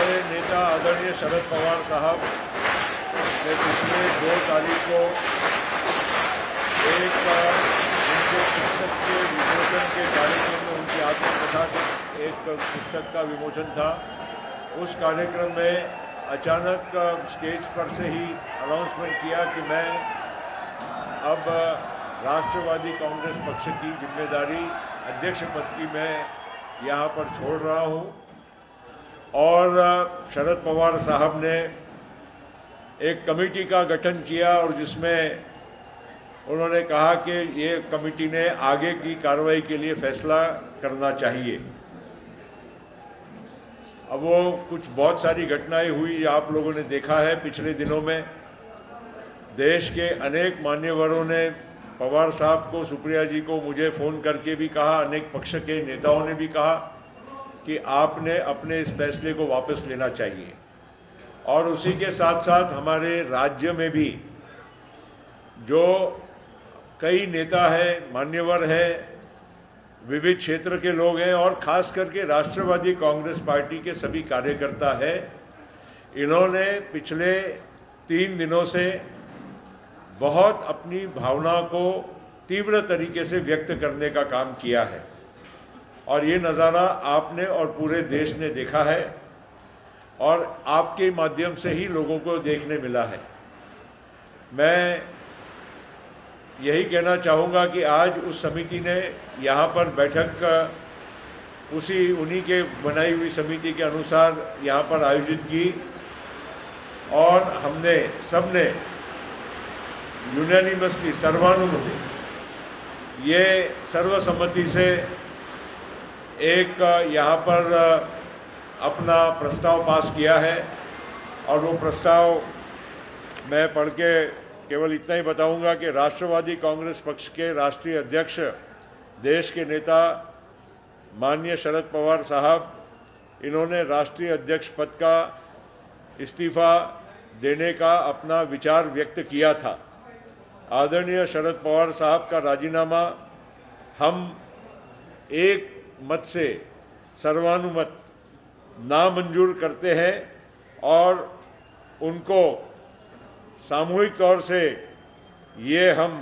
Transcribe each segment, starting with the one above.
हमारे नेता आदरणीय शरद पवार साहब ने पिछले 2 तारीख को एक उनके पुस्तक के विमोचन के कार्यक्रम में उनकी आत्मकथा के एक पुस्तक का विमोचन था। उस कार्यक्रम में अचानक स्टेज पर से ही अनाउंसमेंट किया कि मैं अब राष्ट्रवादी कांग्रेस पक्ष की जिम्मेदारी अध्यक्ष पद की मैं यहाँ पर छोड़ रहा हूँ। और शरद पवार साहब ने एक कमेटी का गठन किया और जिसमें उन्होंने कहा कि ये कमेटी ने आगे की कार्रवाई के लिए फैसला करना चाहिए। अब वो कुछ बहुत सारी घटनाएं हुई, आप लोगों ने देखा है पिछले दिनों में देश के अनेक मान्यवरों ने पवार साहब को, सुप्रिया जी को मुझे फोन करके भी कहा, अनेक पक्ष के नेताओं ने भी कहा कि आपने अपने इस फैसले को वापस लेना चाहिए। और उसी के साथ साथ हमारे राज्य में भी जो कई नेता हैं, मान्यवर हैं, विविध क्षेत्र के लोग हैं और खास करके राष्ट्रवादी कांग्रेस पार्टी के सभी कार्यकर्ता हैं, इन्होंने पिछले 3 दिनों से बहुत अपनी भावना को तीव्र तरीके से व्यक्त करने का काम किया है। और ये नज़ारा आपने और पूरे देश ने देखा है और आपके माध्यम से ही लोगों को देखने मिला है। मैं यही कहना चाहूँगा कि आज उस समिति ने यहाँ पर बैठक उन्हीं के बनाई हुई समिति के अनुसार यहाँ पर आयोजित की और हमने सबने यूनानिमसली, सर्वानुमति, ये सर्वसम्मति से एक यहाँ पर अपना प्रस्ताव पास किया है। और वो प्रस्ताव मैं पढ़ के केवल इतना ही बताऊंगा कि राष्ट्रवादी कांग्रेस पक्ष के राष्ट्रीय अध्यक्ष, देश के नेता माननीय शरद पवार साहब, इन्होंने राष्ट्रीय अध्यक्ष पद का इस्तीफा देने का अपना विचार व्यक्त किया था। आदरणीय शरद पवार साहब का राजीनामा हम एक मत से सर्वानुमत नामंजूर करते हैं और उनको सामूहिक तौर से ये हम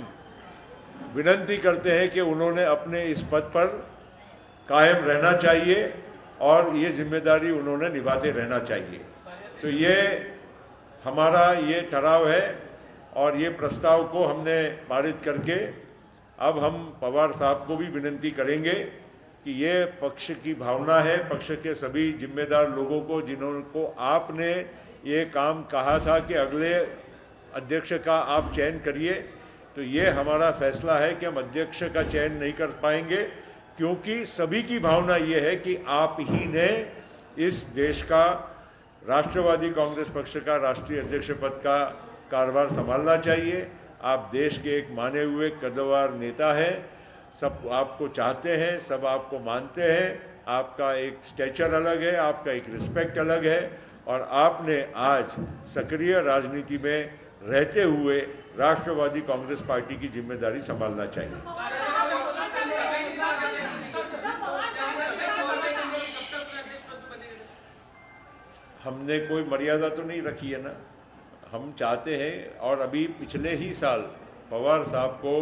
विनती करते हैं कि उन्होंने अपने इस पद पर कायम रहना चाहिए और ये जिम्मेदारी उन्होंने निभाते रहना चाहिए। तो ये हमारा ये ठहराव है और ये प्रस्ताव को हमने पारित करके अब हम पवार साहब को भी विनती करेंगे कि ये पक्ष की भावना है, पक्ष के सभी जिम्मेदार लोगों को जिनको आपने ये काम कहा था कि अगले अध्यक्ष का आप चयन करिए, तो ये हमारा फैसला है कि हम अध्यक्ष का चयन नहीं कर पाएंगे क्योंकि सभी की भावना ये है कि आप ही ने इस देश का राष्ट्रवादी कांग्रेस पक्ष का राष्ट्रीय अध्यक्ष पद का कारभार संभालना चाहिए। आप देश के एक माने हुए कद्दावर नेता हैं, सब आपको चाहते हैं, सब आपको मानते हैं, आपका एक स्टेचर अलग है, आपका एक रिस्पेक्ट अलग है और आपने आज सक्रिय राजनीति में रहते हुए राष्ट्रवादी कांग्रेस पार्टी की जिम्मेदारी संभालना चाहिए। हमने कोई मर्यादा तो नहीं रखी है ना, हम चाहते हैं और अभी पिछले ही साल पवार साहब को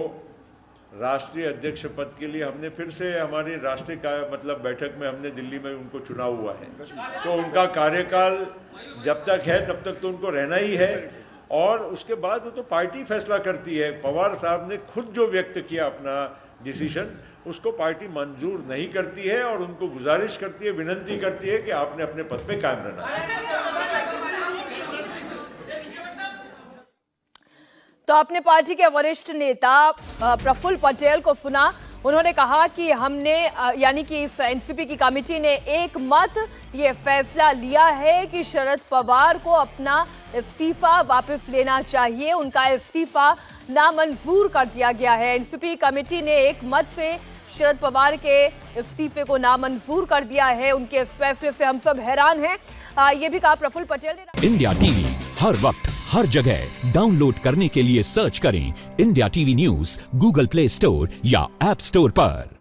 राष्ट्रीय अध्यक्ष पद के लिए हमने फिर से हमारी राष्ट्रीय बैठक में हमने दिल्ली में उनको चुना हुआ है। तो उनका कार्यकाल जब तक है तब तक तो उनको रहना ही है और उसके बाद वो तो पार्टी फैसला करती है। पवार साहब ने खुद जो व्यक्त किया अपना डिसीजन, उसको पार्टी मंजूर नहीं करती है और उनको गुजारिश करती है, विनती करती है कि आपने अपने पद पे कायम रहना है। तो अपने पार्टी के वरिष्ठ नेता प्रफुल्ल पटेल को सुना, उन्होंने कहा कि हमने यानी कि इस एनसीपी की कमेटी ने एक मत ये फैसला लिया है कि शरद पवार को अपना इस्तीफा वापस लेना चाहिए। उनका इस्तीफा नामंजूर कर दिया गया है। एनसीपी कमेटी ने एक मत से शरद पवार के इस्तीफे को नामंजूर कर दिया है। उनके इस फैसले से हम सब हैरान हैं। ये भी कहा प्रफुल्ल पटेल ने। इंडिया टीवी हर वक्त हर जगह डाउनलोड करने के लिए सर्च करें India TV news Google play store या ऐप स्टोर पर।